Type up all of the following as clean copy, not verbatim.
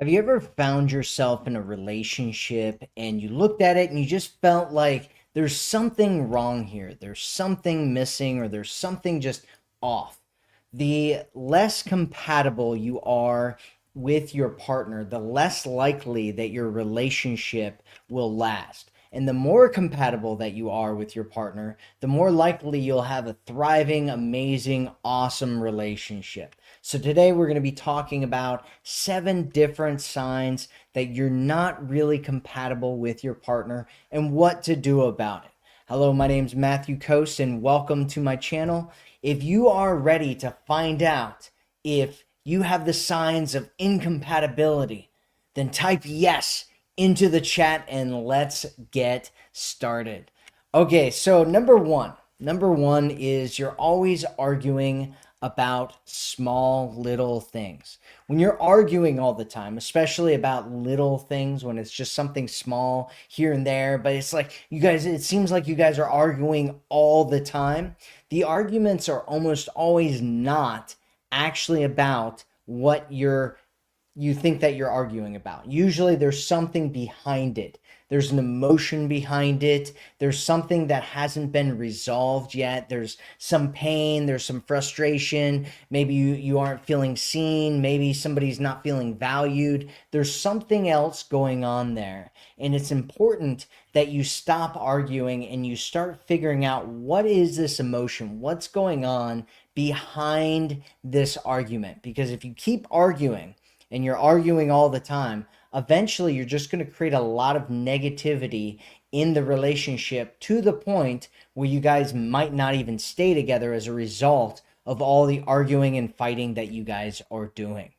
Have you ever found yourself in a relationship and you looked at it and you just felt like there's something wrong here? There's something missing or there's something just off. The less compatible you are with your partner, the less likely that your relationship will last. And the more compatible that you are with your partner, the more likely you'll have a thriving, amazing, awesome relationship. So, today we're going to be talking about 7 different signs that you're not really compatible with your partner and what to do about it. Hello, my name is Matthew Coast, and welcome to my channel. If you are ready to find out if you have the signs of incompatibility, then type yes into the chat and let's get started. Okay, so number one is you're always arguing about small little things. When you're arguing all the time, especially about little things, when it's just something small here and there, but it's like it seems like you guys are arguing all the time. The arguments are almost always not actually about what you think that you're arguing about. Usually there's something behind it. There's an emotion behind it. There's something that hasn't been resolved yet. There's some pain, there's some frustration. Maybe you aren't feeling seen. Maybe somebody's not feeling valued. There's something else going on there. And it's important that you stop arguing and you start figuring out what is this emotion? What's going on behind this argument? Because if you keep arguing, and you're arguing all the time, eventually you're just going to create a lot of negativity in the relationship to the point where you guys might not even stay together as a result of all the arguing and fighting that you guys are doing.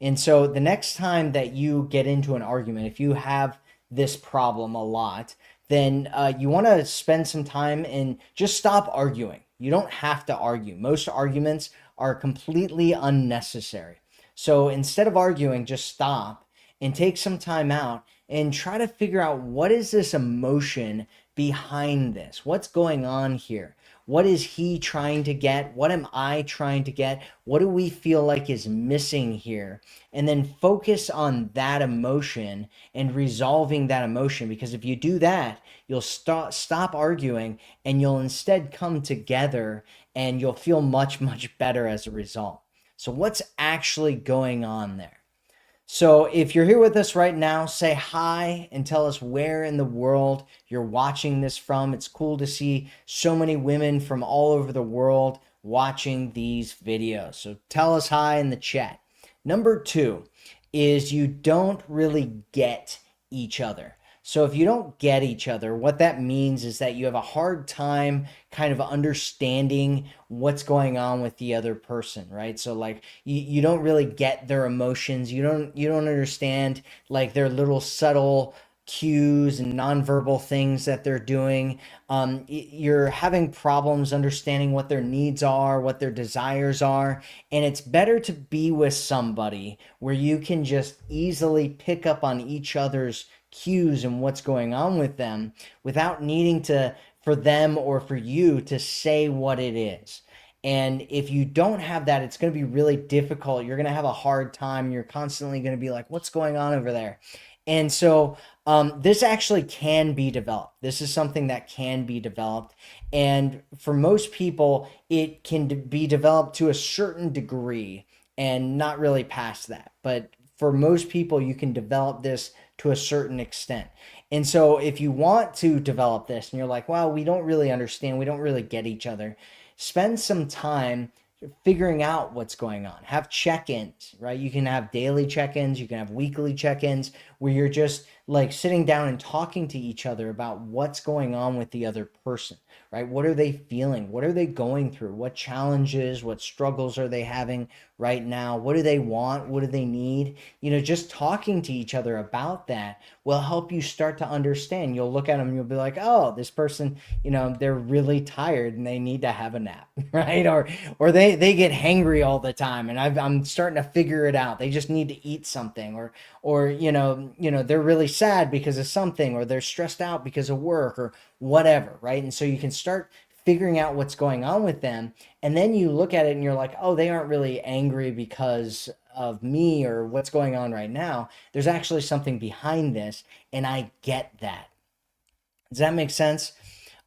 And so the next time that you get into an argument, if you have this problem a lot, then you want to spend some time and just stop arguing. You don't have to argue. Most arguments are completely unnecessary. So instead of arguing, just stop and take some time out and try to figure out what is this emotion behind this? What's going on here? What is he trying to get? What am I trying to get? What do we feel like is missing here? And then focus on that emotion and resolving that emotion. Because if you do that, you'll stop arguing and you'll instead come together and you'll feel much, much better as a result. So, what's actually going on there? So, if you're here with us right now, say hi and tell us where in the world you're watching this from. It's cool to see so many women from all over the world watching these videos. So, tell us hi in the chat. Number two is you don't really get each other. So if you don't get each other, what that means is that you have a hard time kind of understanding what's going on with the other person, right? So like you don't really get their emotions. You don't understand like their little subtle cues and nonverbal things that they're doing. You're having problems understanding what their needs are, what their desires are, and it's better to be with somebody where you can just easily pick up on each other's cues and what's going on with them without needing to for them or for you to say what it is. And if you don't have that, it's going to be really difficult. You're going to have a hard time. You're constantly going to be like, what's going on over there? And so this actually can be developed. This is something that can be developed. And for most people, it can be developed to a certain degree and not really past that. But for most people, you can develop this to a certain extent. And so if you want to develop this and you're like, wow, we don't really understand, we don't really get each other, spend some time figuring out what's going on. Have check-ins, right? You can have daily check-ins, you can have weekly check-ins where you're just like sitting down and talking to each other about what's going on with the other person, right? What are they feeling? What are they going through? What challenges, what struggles are they having right now? What do they want? What do they need? Just talking to each other about that will help you start to understand. You'll look at them and you'll be like, oh, this person, they're really tired and they need to have a nap, right? Or they get hangry all the time and I'm starting to figure it out. They just need to eat something, or they're really sad because of something, or they're stressed out because of work or whatever, right? And so you can start figuring out what's going on with them, and then you look at it and you're like, oh, they aren't really angry because of me or what's going on right now. There's actually something behind this, and I get that. Does that make sense?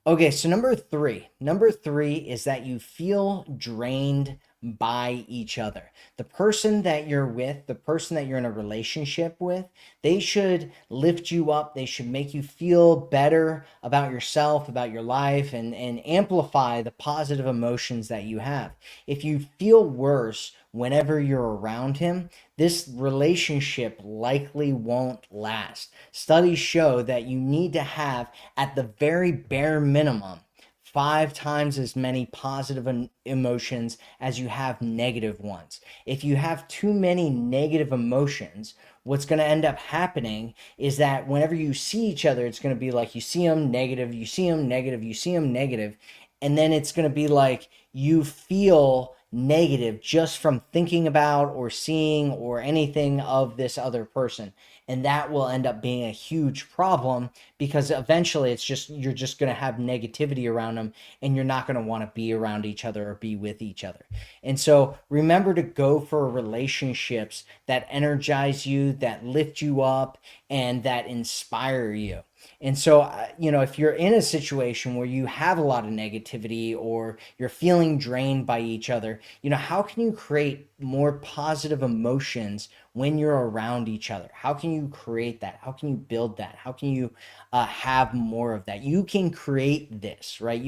Okay, so number three is that you feel drained by each other. The person that you're with, the person that you're in a relationship with, they should lift you up. They should make you feel better about yourself, about your life, and amplify the positive emotions that you have. If you feel worse whenever you're around him, this relationship likely won't last. Studies show that you need to have, at the very bare minimum, 5 times as many positive emotions as you have negative ones. If you have too many negative emotions, what's going to end up happening is that whenever you see each other, it's going to be like you see them negative, you see them negative, you see them negative, and then it's going to be like you feel negative just from thinking about or seeing or anything of this other person. And that will end up being a huge problem, because eventually it's just, you're just going to have negativity around them, and you're not going to want to be around each other or be with each other. And so remember to go for relationships that energize you, that lift you up, and that inspire you. And so, if you're in a situation where you have a lot of negativity or you're feeling drained by each other, how can you create more positive emotions when you're around each other? How can you create that? How can you build that? How can you have more of that? You can create this, right?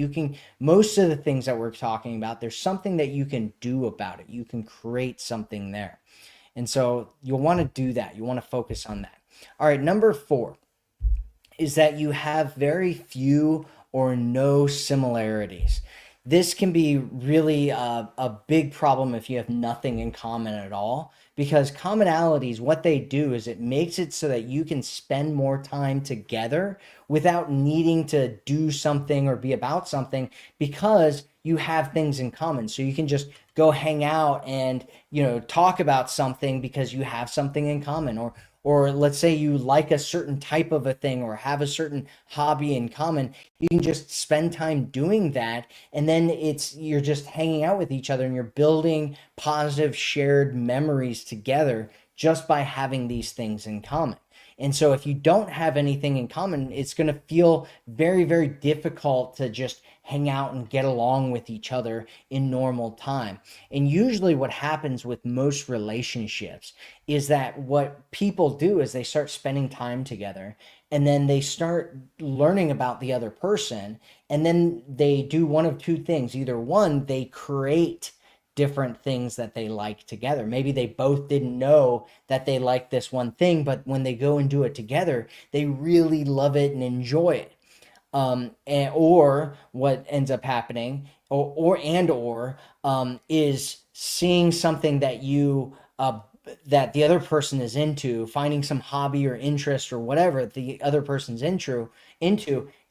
Most of the things that we're talking about, there's something that you can do about it. You can create something there. And so you'll want to do that. You want to focus on that. All right, number 4 is that you have very few or no similarities. This can be really a big problem if you have nothing in common at all, because commonalities, what they do is it makes it so that you can spend more time together without needing to do something or be about something, because you have things in common. So you can just go hang out and talk about something because you have something in common. Or let's say you like a certain type of a thing or have a certain hobby in common. You can just spend time doing that, and then you're just hanging out with each other, and you're building positive shared memories together just by having these things in common. And so if you don't have anything in common, it's going to feel very, very difficult to just hang out and get along with each other in normal time. And usually what happens with most relationships is that what people do is they start spending time together, and then they start learning about the other person, and then they do one of two things. Either one, they create different things that they like together. Maybe they both didn't know that they like this one thing, but when they go and do it together, they really love it and enjoy it. Or what ends up happening, is seeing something that the other person is into, finding some hobby or interest or whatever the other person's into,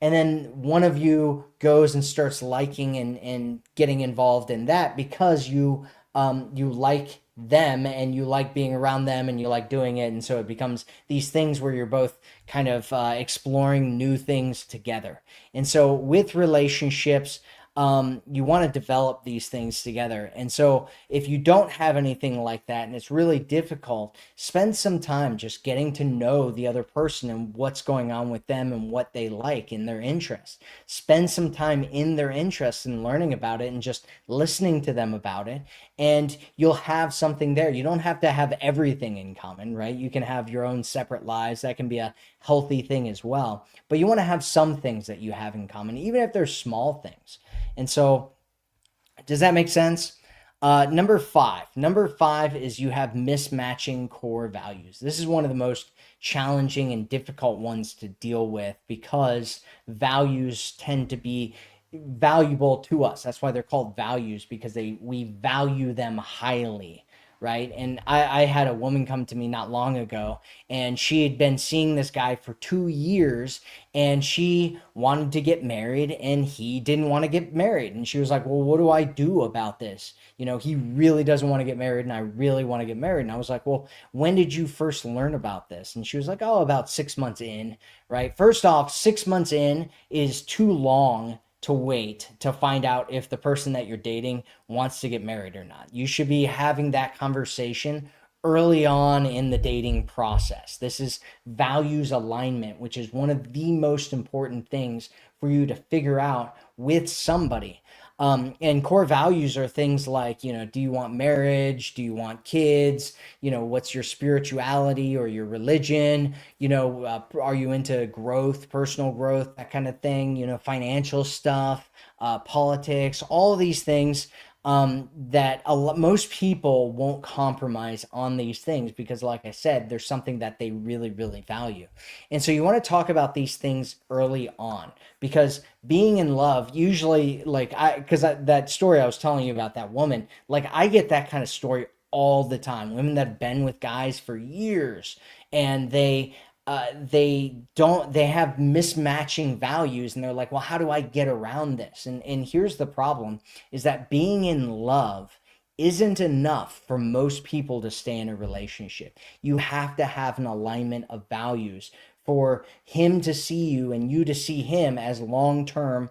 and then one of you goes and starts liking and getting involved in that because you like them and you like being around them and you like doing it, and so it becomes these things where you're both kind of exploring new things together. And so with relationships, you want to develop these things together. And so if you don't have anything like that and it's really difficult, spend some time just getting to know the other person and what's going on with them and what they like in their interests. Spend some time in their interests and learning about it and just listening to them about it. And you'll have something there. You don't have to have everything in common, right? You can have your own separate lives. That can be a healthy thing as well. But you want to have some things that you have in common, even if they're small things. And so, does that make sense? Number five is you have mismatching core values. This is one of the most challenging and difficult ones to deal with, because values tend to be valuable to us. That's why they're called values, because we value them highly, right? And I had a woman come to me not long ago, and she had been seeing this guy for 2 years, and she wanted to get married, and he didn't want to get married. And she was like, well, what do I do about this? He really doesn't want to get married, and I really want to get married. And I was like, well, when did you first learn about this? And she was like, oh, about 6 months in, right? First off, 6 months in is too long to wait to find out if the person that you're dating wants to get married or not. You should be having that conversation early on in the dating process. This is values alignment, which is one of the most important things for you to figure out with somebody. And core values are things like, do you want marriage? Do you want kids? What's your spirituality or your religion? Are you into growth, personal growth, that kind of thing? Financial stuff, politics, all of these things, that most people won't compromise on these things because, like I said, there's something that they really, really value. And so you want to talk about these things early on, because being in love usually, like, because that story I was telling you about that woman, like, I get that kind of story all the time. Women that have been with guys for years, and they have mismatching values, and they're like, well, how do I get around this? And here's the problem, is that being in love isn't enough for most people to stay in a relationship. You have to have an alignment of values for him to see you and you to see him as long-term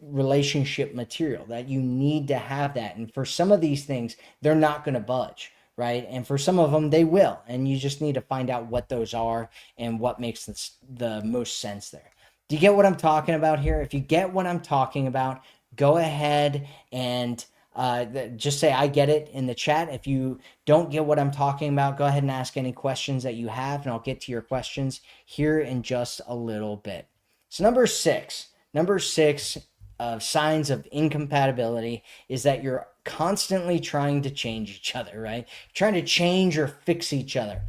relationship material. That you need to have that. And for some of these things, they're not going to budge, right? And for some of them, they will. And you just need to find out what those are and what makes the most sense there. Do you get what I'm talking about here? If you get what I'm talking about, go ahead and just say I get it in the chat. If you don't get what I'm talking about, go ahead and ask any questions that you have, and I'll get to your questions here in just a little bit. So number six of signs of incompatibility is that you're constantly trying to change each other, right? Trying to change or fix each other.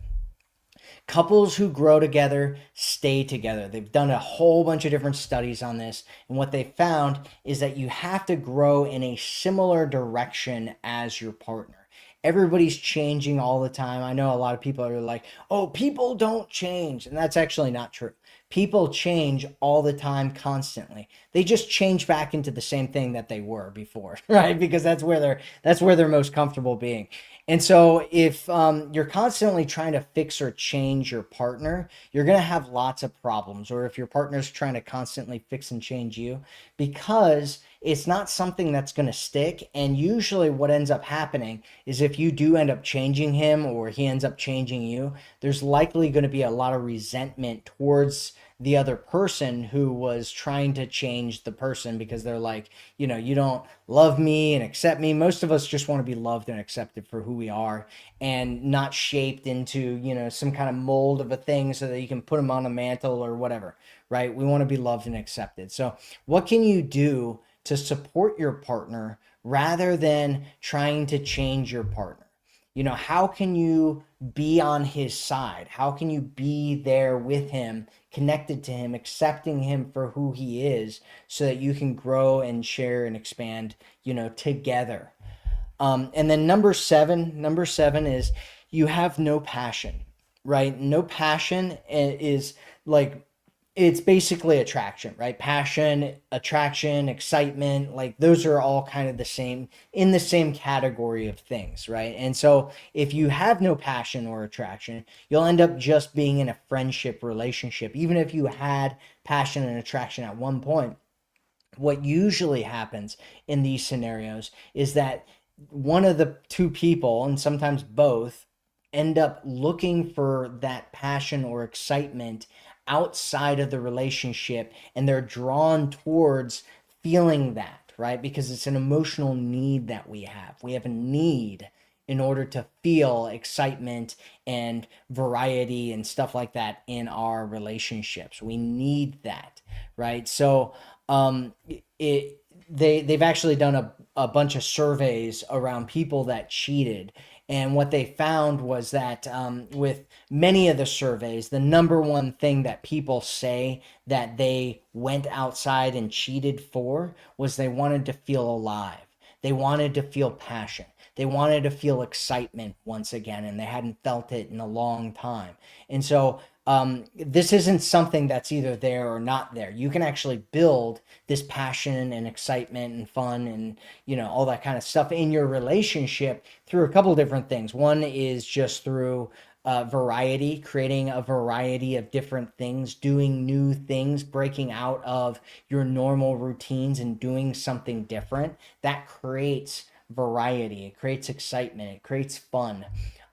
Couples who grow together stay together. They've done a whole bunch of different studies on this, and what they found is that you have to grow in a similar direction as your partner. Everybody's changing all the time. I know a lot of people are like, oh, people don't change. And that's actually not true. People change all the time, constantly. They just change back into the same thing that they were before, right? Because that's where they're most comfortable being. And so if you're constantly trying to fix or change your partner, you're going to have lots of problems. Or if your partner's trying to constantly fix and change you, because it's not something that's going to stick. And usually what ends up happening is, if you do end up changing him or he ends up changing you, there's likely going to be a lot of resentment towards the other person who was trying to change the person, because they're like, you don't love me and accept me. Most of us just want to be loved and accepted for who we are, and not shaped into, some kind of mold of a thing so that you can put them on a mantle or whatever, right? We want to be loved and accepted. So what can you do to support your partner rather than trying to change your partner? How can you be on his side? How can you be there with him, connected to him, accepting him for who he is, so that you can grow and share and expand, together? And then number seven is, you have no passion, right? No passion is like, it's basically attraction, right? Passion, attraction, excitement, like those are all kind of the same, in the same category of things, right? And so if you have no passion or attraction, you'll end up just being in a friendship relationship. Even if you had passion and attraction at one point, what usually happens in these scenarios is that one of the two people, and sometimes both, end up looking for that passion or excitement outside of the relationship, and they're drawn towards feeling that, right? Because it's an emotional need that we have. We have a need in order to feel excitement and variety and stuff like that in our relationships. We need that, right? So they've actually done a bunch of surveys around people that cheated, and what they found was that, with many of the surveys, the number one thing that people say that they went outside and cheated for was they wanted to feel alive. They wanted to feel passion. They wanted to feel excitement once again, and they hadn't felt it in a long time. And so this isn't something that's either there or not there. You can actually build this passion and excitement and fun and, all that kind of stuff in your relationship through a couple of different things. One is just through variety, creating a variety of different things, doing new things, breaking out of your normal routines and doing something different. That creates variety, it creates excitement, it creates fun.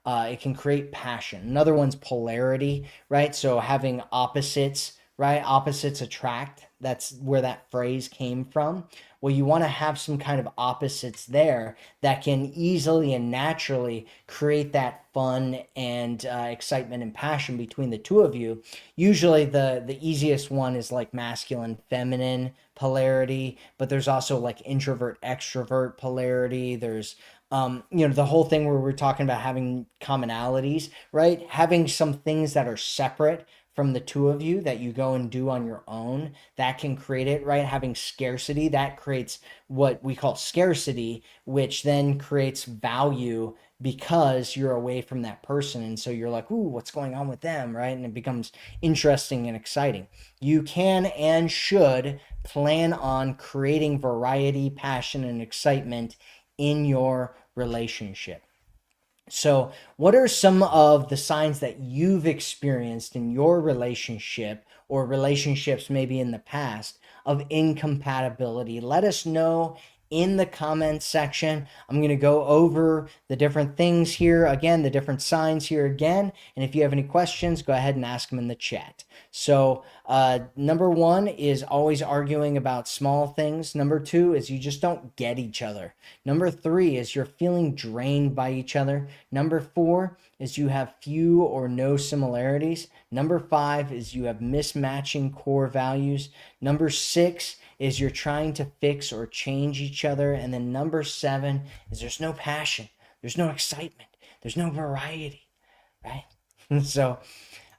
It can create passion. Another one's polarity, right? So having opposites, right? Opposites attract. That's where that phrase came from. Well, you want to have some kind of opposites there that can easily and naturally create that fun and excitement and passion between the two of you. Usually, the easiest one is like masculine feminine polarity, but there's also like introvert extrovert polarity. There's the whole thing where we're talking about having commonalities, right? Having some things that are separate from the two of you that you go and do on your own, that can create it, right? Having scarcity, that creates what we call scarcity, which then creates value because you're away from that person. And so you're like, ooh, what's going on with them, right? And it becomes interesting and exciting. You can and should plan on creating variety, passion, and excitement in your relationship. So, what are some of the signs that you've experienced in your relationship or relationships maybe in the past of incompatibility? Let us know in the comments section. I'm going to go over the different things here again, the different signs here again. And if you have any questions, go ahead and ask them in the chat. So, number one is always arguing about small things. Number two is you just don't get each other. Number three is you're feeling drained by each other. Number four is you have few or no similarities. Number five is you have mismatching core values. Number six is you're trying to fix or change each other. And then number seven is there's no passion, there's no excitement, there's no variety, right? So,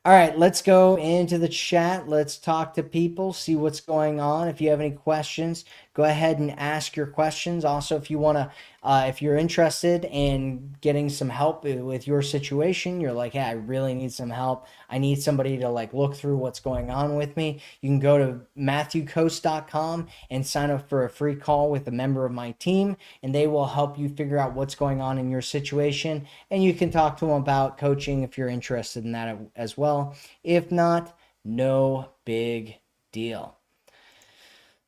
all right, let's go into the chat. Let's talk to people, see what's going on. If you have any questions, go ahead and ask your questions. Also, if you want to, if you're interested in getting some help with your situation, you're like, hey, I really need some help. I need somebody to like look through what's going on with me. You can go to matthewcoast.com and sign up for a free call with a member of my team, and they will help you figure out what's going on in your situation. And you can talk to them about coaching if you're interested in that as well. If not, no big deal.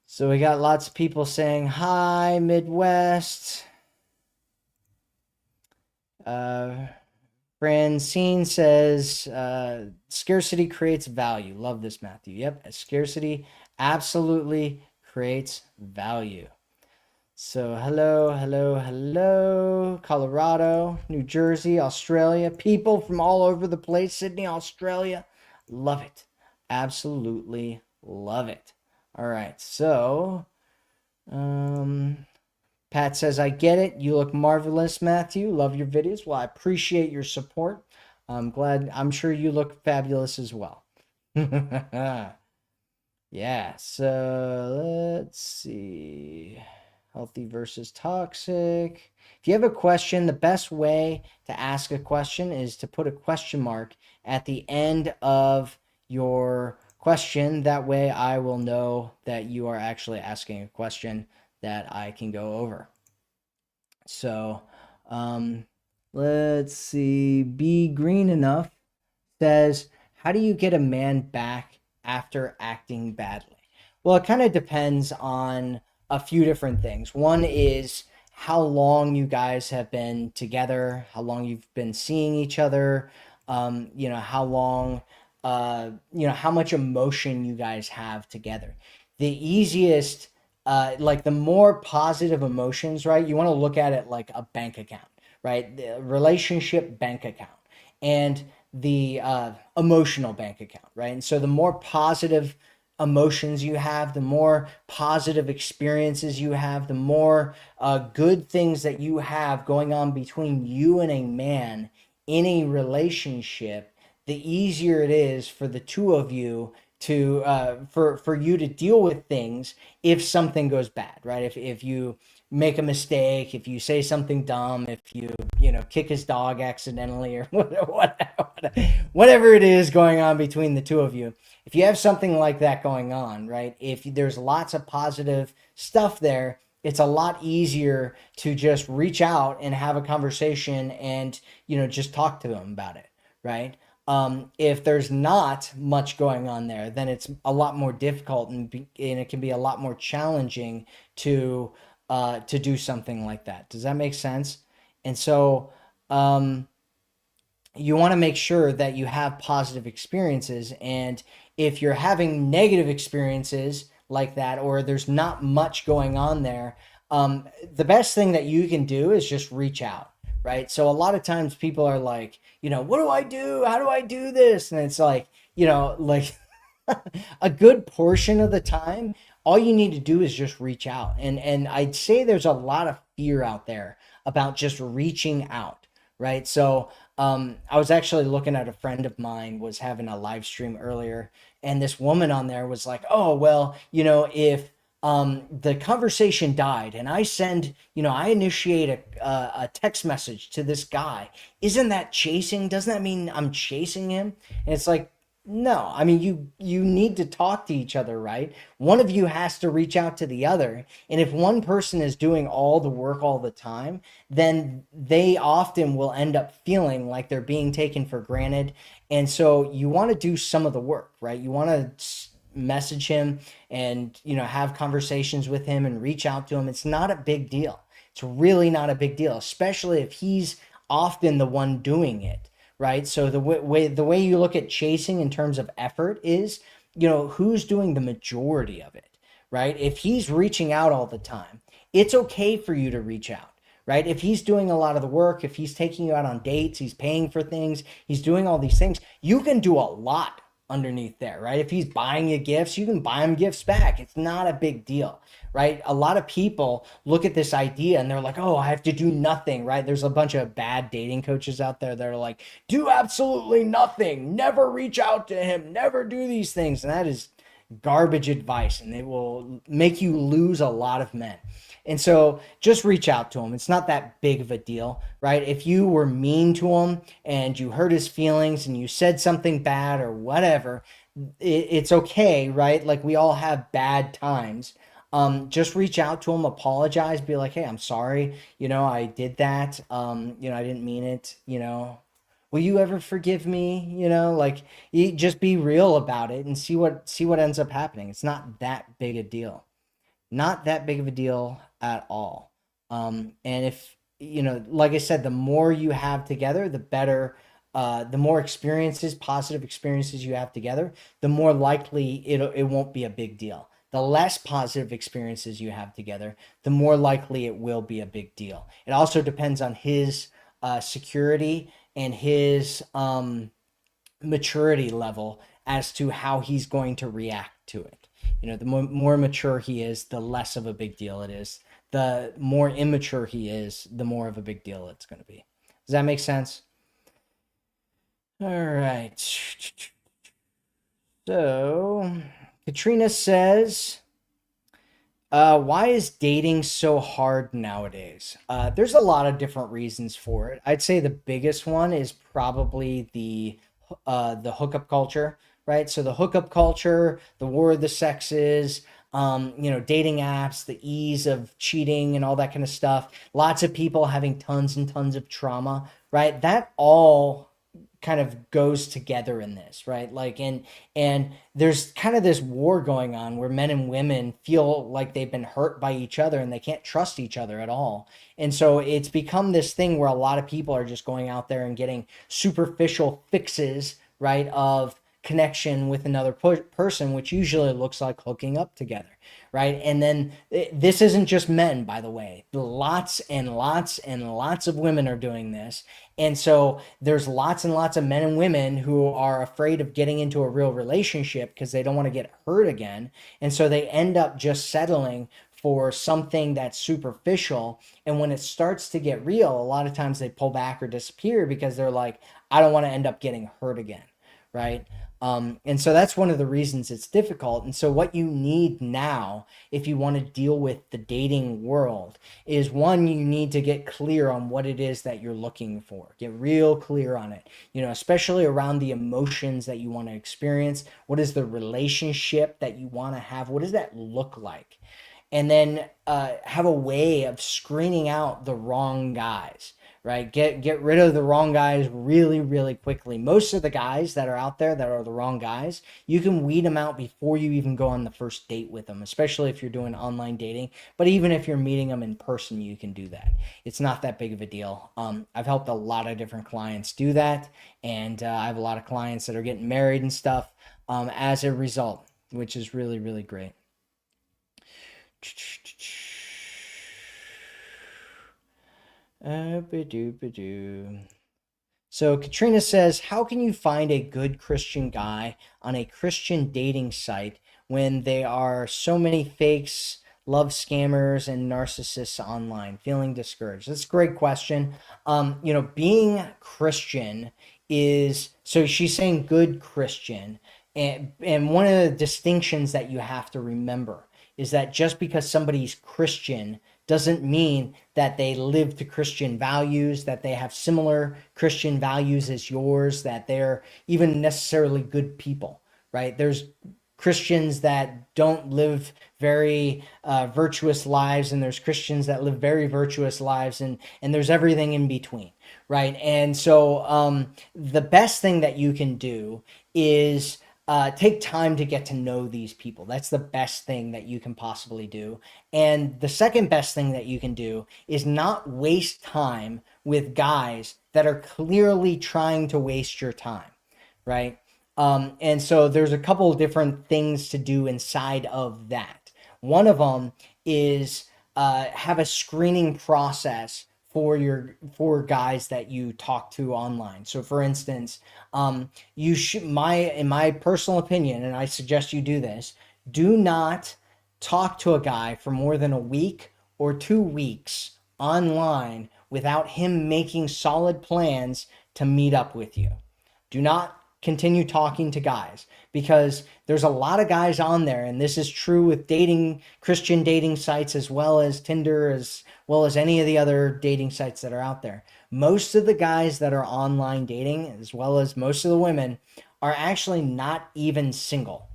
So we got lots of people saying hi, Midwest. Francine says scarcity creates value. Love this, Matthew. Yep, scarcity absolutely creates value. So hello, Colorado, New Jersey, Australia, people from all over the place, Sydney, Australia. Love it. Absolutely love it. All right, so Pat says, I get it. You look marvelous, Matthew. Love your videos. Well, I appreciate your support. I'm sure you look fabulous as well. Yeah, so let's see. Healthy versus toxic. If you have a question, the best way to ask a question is to put a question mark at the end of your question. That way I will know that you are actually asking a question that I can go over. So let's see. Be Green Enough says, how do you get a man back after acting badly? Well, it kind of depends on a few different things. One is how long you guys have been together, how long you've been seeing each other, how long, how much emotion you guys have together. The easiest, like the more positive emotions, right? You want to look at it like a bank account, right? The relationship bank account. And the emotional bank account, right? And so the more positive emotions you have, the more positive experiences you have, the more good things that you have going on between you and a man in a relationship, the easier it is for the two of you to for you to deal with things if something goes bad, right? If you make a mistake, if you say something dumb, if you kick his dog accidentally or whatever it is going on between the two of you, if you have something like that going on, right? If there's lots of positive stuff there, it's a lot easier to just reach out and have a conversation and just talk to them about it, right? If there's not much going on there, then it's a lot more difficult and it can be a lot more challenging to do something like that. Does that make sense? And so you want to make sure that you have positive experiences. And if you're having negative experiences like that, or there's not much going on there, the best thing that you can do is just reach out, right? So a lot of times people are like, what do I do? How do I do this? And it's like, like a good portion of the time, all you need to do is just reach out. And I'd say there's a lot of fear out there about just reaching out, right? So I was actually looking at a friend of mine was having a live stream earlier, and this woman on there was like, "Oh, well, if the conversation died and I initiate a text message to this guy, isn't that chasing? Doesn't that mean I'm chasing him?" And it's like, no, I mean, you need to talk to each other, right? One of you has to reach out to the other. And if one person is doing all the work all the time, then they often will end up feeling like they're being taken for granted. And so you want to do some of the work, right? You want to message him and, have conversations with him and reach out to him. It's not a big deal. It's really not a big deal, especially if he's often the one doing it, right? So the way you look at chasing in terms of effort is, who's doing the majority of it, right? If he's reaching out all the time, it's okay for you to reach out, right? If he's doing a lot of the work, if he's taking you out on dates, he's paying for things, he's doing all these things, you can do a lot underneath there, right? If he's buying you gifts, you can buy him gifts back. It's not a big deal, right? A lot of people look at this idea and they're like, oh, I have to do nothing, right? There's a bunch of bad dating coaches out there that are like, do absolutely nothing, never reach out to him, never do these things. And that is garbage advice, and it will make you lose a lot of men. And so just reach out to him. It's not that big of a deal, right? If you were mean to him and you hurt his feelings and you said something bad or whatever, it's okay, right? Like we all have bad times. Just reach out to him, apologize, be like, hey, I'm sorry. I did that. I didn't mean it. Will you ever forgive me? Like you just be real about it and see what ends up happening. It's not that big a deal, not that big of a deal at all. And if, like I said, the more you have together, the better, the more experiences, positive experiences you have together, the more likely it won't be a big deal. The less positive experiences you have together, the more likely it will be a big deal. It also depends on his security and his maturity level as to how he's going to react to it. The more mature he is, the less of a big deal it is. The more immature he is, the more of a big deal it's going to be. Does that make sense? All right. So, Katrina says, why is dating so hard nowadays? There's a lot of different reasons for it. I'd say the biggest one is probably the hookup culture, right? So the hookup culture, the war of the sexes, dating apps, the ease of cheating and all that kind of stuff. Lots of people having tons and tons of trauma, right? That all kind of goes together in this, right? Like, and there's kind of this war going on where men and women feel like they've been hurt by each other and they can't trust each other at all. And so it's become this thing where a lot of people are just going out there and getting superficial fixes, right, of connection with another person, which usually looks like hooking up together, right? And then this isn't just men, by the way. Lots and lots and lots of women are doing this. And so there's lots and lots of men and women who are afraid of getting into a real relationship because they don't want to get hurt again. And so they end up just settling for something that's superficial. And when it starts to get real, a lot of times they pull back or disappear because they're like, I don't want to end up getting hurt again, right? And so that's one of the reasons it's difficult. And so what you need now, if you want to deal with the dating world, is one, you need to get clear on what it is that you're looking for. Get real clear on it, especially around the emotions that you want to experience. What is the relationship that you want to have? What does that look like? And then have a way of screening out the wrong guys, right? Get rid of the wrong guys really, really quickly. Most of the guys that are out there that are the wrong guys, you can weed them out before you even go on the first date with them, especially if you're doing online dating. But even if you're meeting them in person, you can do that. It's not that big of a deal. I've helped a lot of different clients do that, and I have a lot of clients that are getting married and stuff as a result, which is really, really great. So Katrina says, how can you find a good Christian guy on a Christian dating site when there are so many fakes, love scammers, and narcissists online? Feeling discouraged. That's a great question. Being Christian is, so she's saying good Christian. And one of the distinctions that you have to remember is that just because somebody's Christian doesn't mean that they live to Christian values, that they have similar Christian values as yours, that they're even necessarily good people, right? There's Christians that don't live very virtuous lives, and there's Christians that live very virtuous lives, and there's everything in between, right? And so the best thing that you can do is take time to get to know these people. That's the best thing that you can possibly do. And the second best thing that you can do is not waste time with guys that are clearly trying to waste your time, right? And so there's a couple of different things to do inside of that. One of them is have a screening process for guys that you talk to online. So for instance, you should, in my personal opinion, and I suggest you do this, do not talk to a guy for more than a week or 2 weeks online without him making solid plans to meet up with you. Do not continue talking to guys, because there's a lot of guys on there, and this is true with Christian dating sites as well as Tinder, as well as any of the other dating sites that are out there. Most of the guys that are online dating, as well as most of the women, are actually not even single,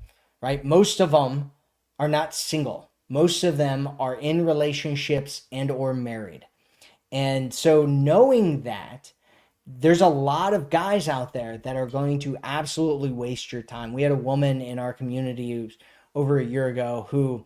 right? Most of them are not single. Most of them are in relationships and or married. And so knowing that, there's a lot of guys out there that are going to absolutely waste your time. We had a woman in our community over a year ago who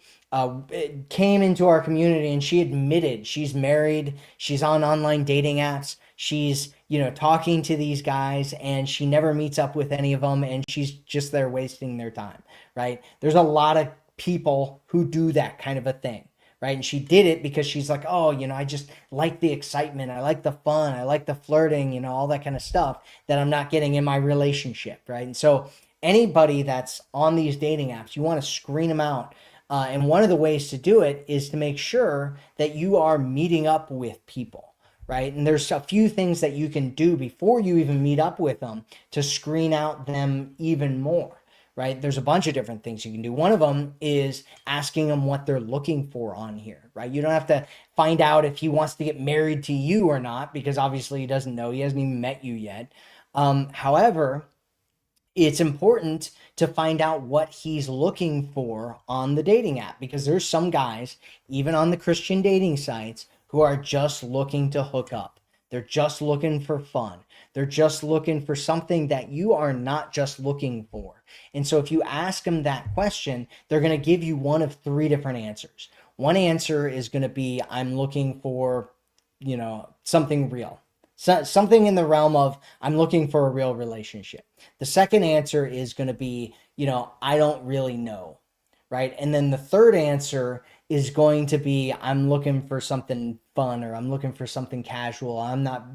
came into our community, and she admitted she's married, she's on online dating apps, she's talking to these guys, and she never meets up with any of them, and she's just there wasting their time, right? There's a lot of people who do that kind of a thing, right? And she did it because she's like, oh, I just like the excitement. I like the fun. I like the flirting, all that kind of stuff that I'm not getting in my relationship, right? And so anybody that's on these dating apps, you want to screen them out. And one of the ways to do it is to make sure that you are meeting up with people, right? And there's a few things that you can do before you even meet up with them to screen out them even more, right? There's a bunch of different things you can do. One of them is asking them what they're looking for on here, right? You don't have to find out if he wants to get married to you or not, because obviously he doesn't know. He hasn't even met you yet. However, it's important to find out what he's looking for on the dating app, because there's some guys, even on the Christian dating sites, who are just looking to hook up. They're just looking for fun. They're just looking for something that you are not just looking for. And so if you ask them that question, they're going to give you one of three different answers. One answer is going to be, I'm looking for, something real. So, something in the realm of, I'm looking for a real relationship. The second answer is going to be, I don't really know, right? And then the third answer is going to be, I'm looking for something fun, or I'm looking for something casual. I'm not,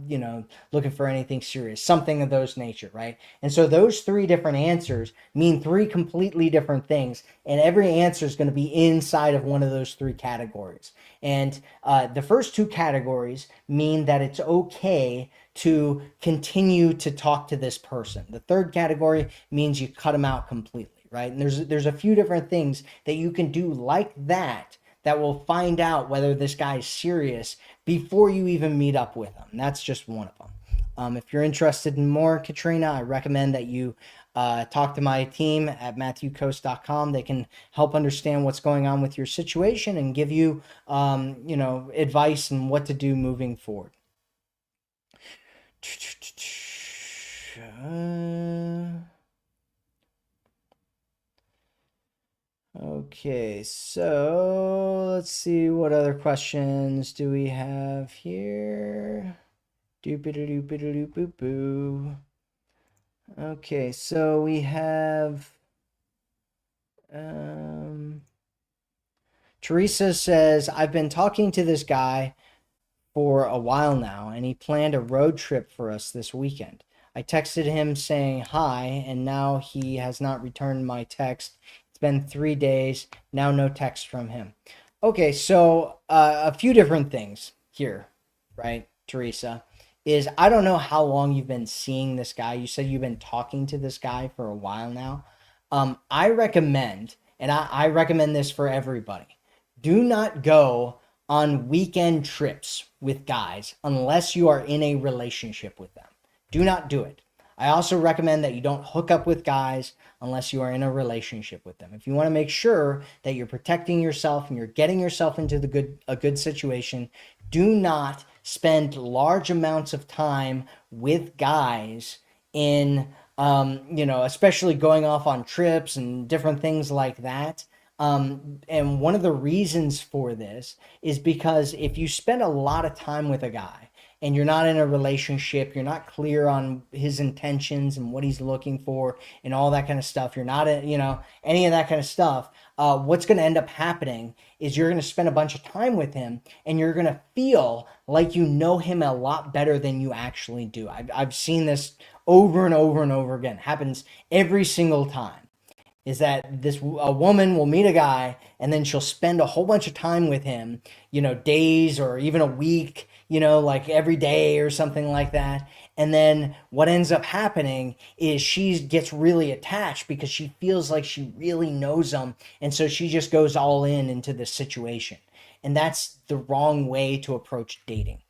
looking for anything serious, something of those nature, right? And so those three different answers mean three completely different things, and every answer is going to be inside of one of those three categories. And the first two categories mean that it's okay to continue to talk to this person. The third category means you cut them out completely, right? And there's a few different things that you can do like that will find out whether this guy's serious before you even meet up with him. That's just one of them. If you're interested in more, Katrina, I recommend that you talk to my team at matthewcoast.com. They can help understand what's going on with your situation and give you, advice on what to do moving forward. Uh, okay, so let's see what other questions do we have here. Doop-a-doop-a-doop-boo. Okay, so we have um, Teresa says, I've been talking to this guy for a while now, and he planned a road trip for us this weekend. I texted him saying hi, and now he has not returned my text. It's been 3 days, now no text from him. Okay, so a few different things here, right, Teresa? Is I don't know how long you've been seeing this guy. You said you've been talking to this guy for a while now. I recommend, and I recommend this for everybody, do not go on weekend trips with guys unless you are in a relationship with them. Do not do it. I also recommend that you don't hook up with guys unless you are in a relationship with them. If you want to make sure that you're protecting yourself and you're getting yourself into a good situation, do not spend large amounts of time with guys in especially going off on trips and different things like that. And one of the reasons for this is because if you spend a lot of time with a guy and you're not in a relationship, you're not clear on his intentions and what he's looking for and all that kind of stuff, you're not, any of that kind of stuff, what's going to end up happening is you're going to spend a bunch of time with him and you're going to feel like you know him a lot better than you actually do. I've seen this over and over and over again. It happens every single time is that a woman will meet a guy and then she'll spend a whole bunch of time with him, days or even a week, like every day or something like that. And then what ends up happening is she gets really attached because she feels like she really knows him. And so she just goes all in into this situation. And that's the wrong way to approach dating.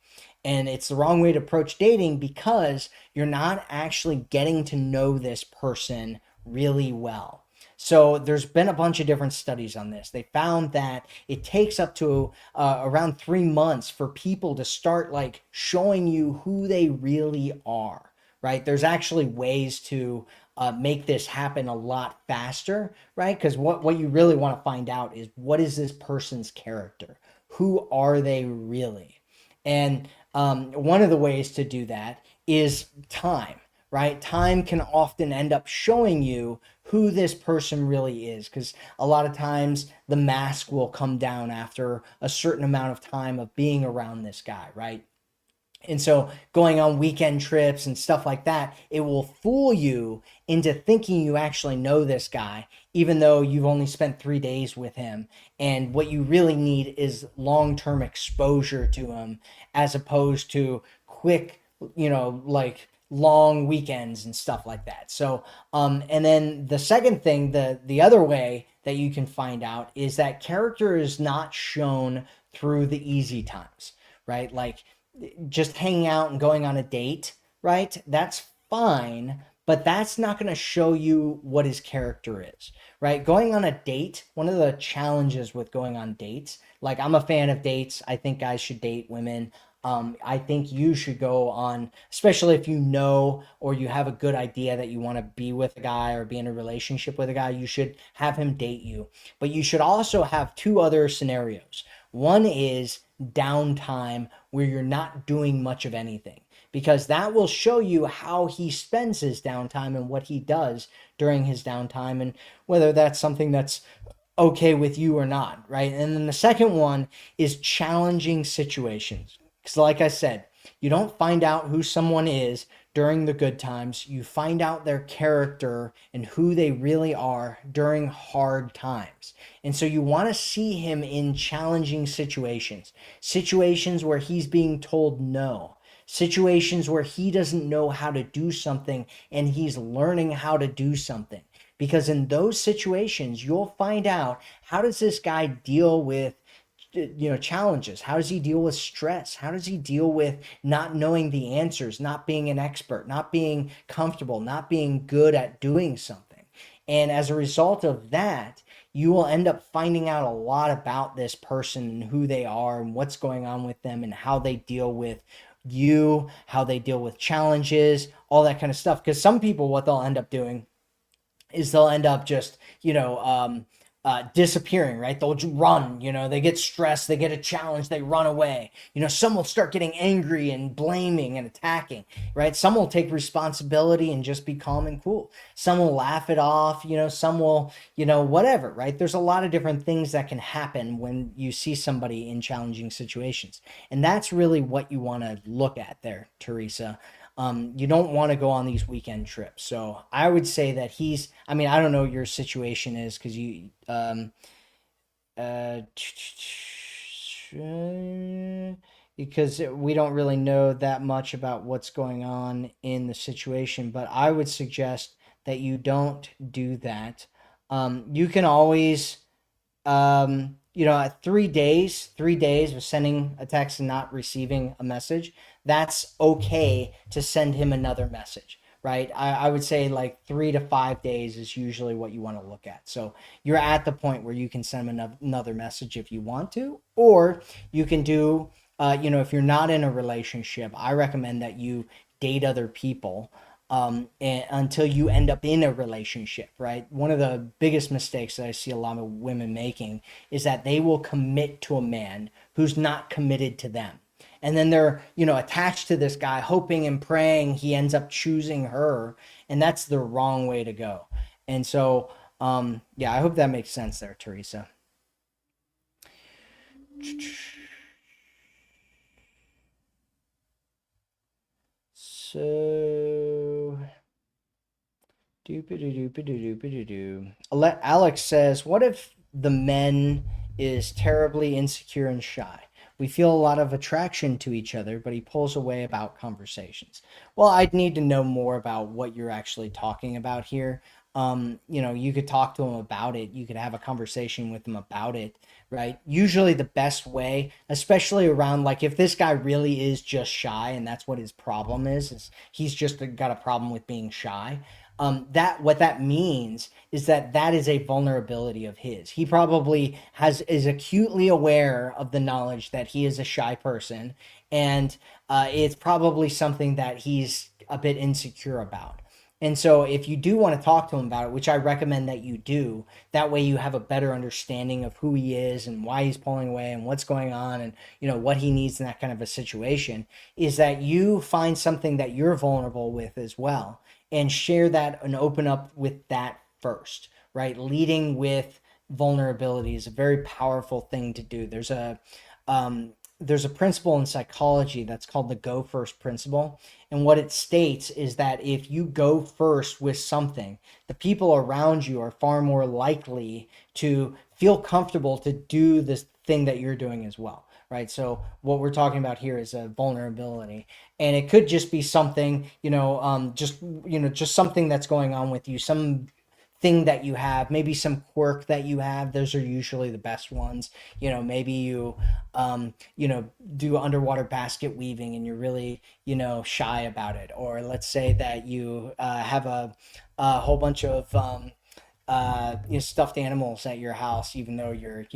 And it's the wrong way to approach dating because you're not actually getting to know this person really well. So there's been a bunch of different studies on this. They found that it takes up to around 3 months for people to start like showing you who they really are, right? There's actually ways to make this happen a lot faster, right? Because what you really want to find out is what is this person's character? Who are they really? And one of the ways to do that is time, right? Time can often end up showing you who this person really is because a lot of times the mask will come down after a certain amount of time of being around this guy, right? And so going on weekend trips and stuff like that, it will fool you into thinking you actually know this guy, even though you've only spent 3 days with him. And what you really need is long-term exposure to him as opposed to quick, like long weekends and stuff like that. So, and then the second thing, the other way that you can find out is that character is not shown through the easy times, right? Like, just hanging out and going on a date, right? That's fine, but that's not going to show you what his character is, right? Going on a date, one of the challenges with going on dates, like I'm a fan of dates. I think guys should date women. I think you should go on, especially if you know or you have a good idea that you want to be with a guy or be in a relationship with a guy, you should have him date you. But you should also have two other scenarios. One is downtime where you're not doing much of anything because that will show you how he spends his downtime and what he does during his downtime and whether that's something that's okay with you or not, right? And then the second one is challenging situations. Because, like I said, you don't find out who someone is during the good times. You find out their character and who they really are during hard times. And so you want to see him in challenging situations, situations where he's being told no, situations where he doesn't know how to do something and he's learning how to do something. Because in those situations, you'll find out how does this guy deal with challenges. How does he deal with stress? How does he deal with not knowing the answers, not being an expert, not being comfortable, not being good at doing something? And as a result of that, you will end up finding out a lot about this person and who they are and what's going on with them and how they deal with you, how they deal with challenges, all that kind of stuff. Because some people, what they'll end up doing is they'll end up just, disappearing, right? They'll run, they get stressed, they get a challenge, they run away. Some will start getting angry and blaming and attacking, right? Some will take responsibility and just be calm and cool. Some will laugh it off, some will, whatever, right? There's a lot of different things that can happen when you see somebody in challenging situations. And that's really what you want to look at there, Teresa. You don't want to go on these weekend trips. So I would say that I mean, I don't know what your situation is because uh, because we don't really know that much about what's going on in the situation, but I would suggest that you don't do that. You can always at 3 days of sending a text and not receiving a message, that's okay to send him another message, right? I would say like 3 to 5 days is usually what you want to look at. So you're at the point where you can send him another message if you want to, or you can do, if you're not in a relationship, I recommend that you date other people and until you end up in a relationship, right? One of the biggest mistakes that I see a lot of women making is that they will commit to a man who's not committed to them. And then they're, attached to this guy, hoping and praying he ends up choosing her. And that's the wrong way to go. And so, yeah, I hope that makes sense there, Teresa. So, Alex says, "What if the men is terribly insecure and shy? We feel a lot of attraction to each other, but he pulls away about conversations." Well, I'd need to know more about what you're actually talking about here. You could talk to him about it. You could have a conversation with him about it, right? Usually the best way, especially around like if this guy really is just shy and that's what his problem is he's just got a problem with being shy. That what that means is that is a vulnerability of his. He probably is acutely aware of the knowledge that he is a shy person, and it's probably something that he's a bit insecure about. And so, if you do want to talk to him about it, which I recommend that you do, that way you have a better understanding of who he is and why he's pulling away and what's going on and what he needs in that kind of a situation, is that you find something that you're vulnerable with as well and share that and open up with that first, right? Leading with vulnerability is a very powerful thing to do. There's a principle in psychology that's called the go first principle. And what it states is that if you go first with something, the people around you are far more likely to feel comfortable to do this thing that you're doing as well, right? So what we're talking about here is a vulnerability, and it could just be something, just something that's going on with you, some thing that you have, maybe some quirk that you have. Those are usually the best ones. Maybe you do underwater basket weaving and you're really shy about it, or let's say that you have a whole bunch of stuffed animals at your house, even though you're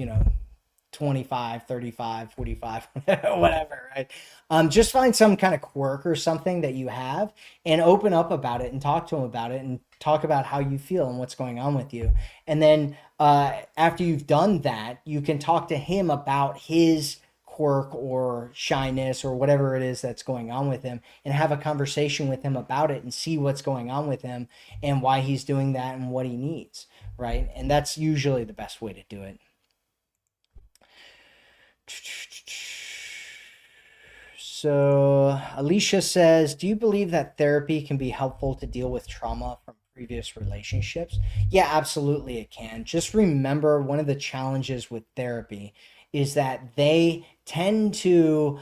25, 35, 45, whatever, right? Just find some kind of quirk or something that you have and open up about it and talk to him about it and talk about how you feel and what's going on with you. And then after you've done that, you can talk to him about his quirk or shyness or whatever it is that's going on with him and have a conversation with him about it and see what's going on with him and why he's doing that and what he needs, right? And that's usually the best way to do it. So Alicia says, "Do you believe that therapy can be helpful to deal with trauma from previous relationships?" Yeah, absolutely it can. Just remember, one of the challenges with therapy is that they tend to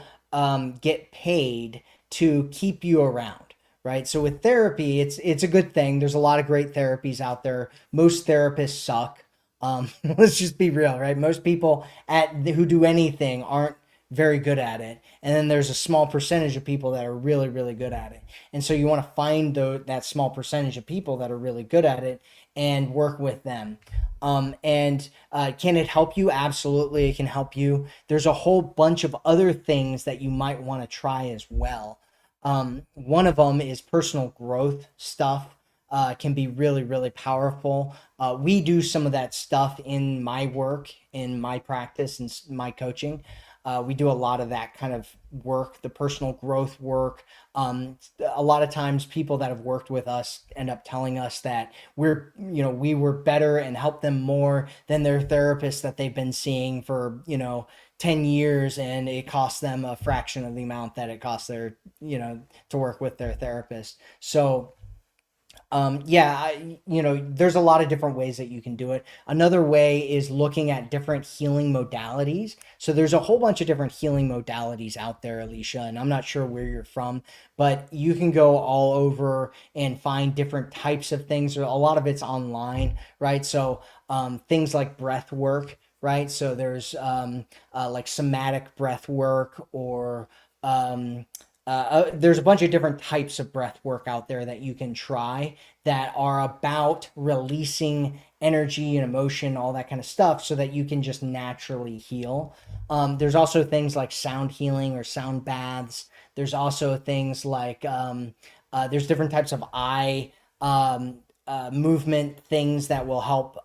get paid to keep you around, right? So with therapy, it's a good thing. There's a lot of great therapies out there. Most therapists suck. Let's just be real, right? Most people who do anything aren't very good at it, and then there's a small percentage of people that are really, really good at it. And so you want to find that small percentage of people that are really good at it and work with them. And can it help you? Absolutely, it can help you. There's a whole bunch of other things that you might want to try as well. One of them is personal growth stuff. Can be really, really powerful. We do some of that stuff in my work, in my practice, and my coaching. We do a lot of that kind of work, the personal growth work. A lot of times people that have worked with us end up telling us that we were better and helped them more than their therapist that they've been seeing for, 10 years, and it costs them a fraction of the amount that it costs to work with their therapist. So yeah, there's a lot of different ways that you can do it. Another way is looking at different healing modalities. So there's a whole bunch of different healing modalities out there, Alicia, and I'm not sure where you're from, but you can go all over and find different types of things. A lot of it's online, right? So things like breath work, right? So there's like somatic breath work, or there's a bunch of different types of breath work out there that you can try that are about releasing energy and emotion, all that kind of stuff, so that you can just naturally heal. There's also things like sound healing or sound baths. There's also things like there's different types of eye movement things that will help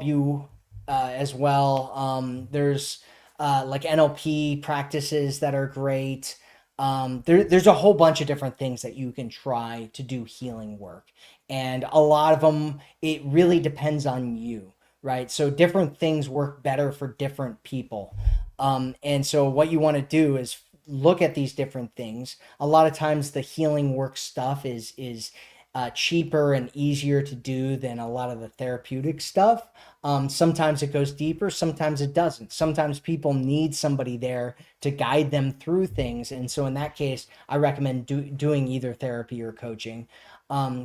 you as well. There's like NLP practices that are great. There's a whole bunch of different things that you can try to do healing work. And a lot of them, it really depends on you, right? So different things work better for different people. And so what you want to do is look at these different things. A lot of times the healing work stuff is cheaper and easier to do than a lot of the therapeutic stuff. Sometimes it goes deeper, sometimes it doesn't. Sometimes people need somebody there to guide them through things. And so in that case, I recommend doing either therapy or coaching.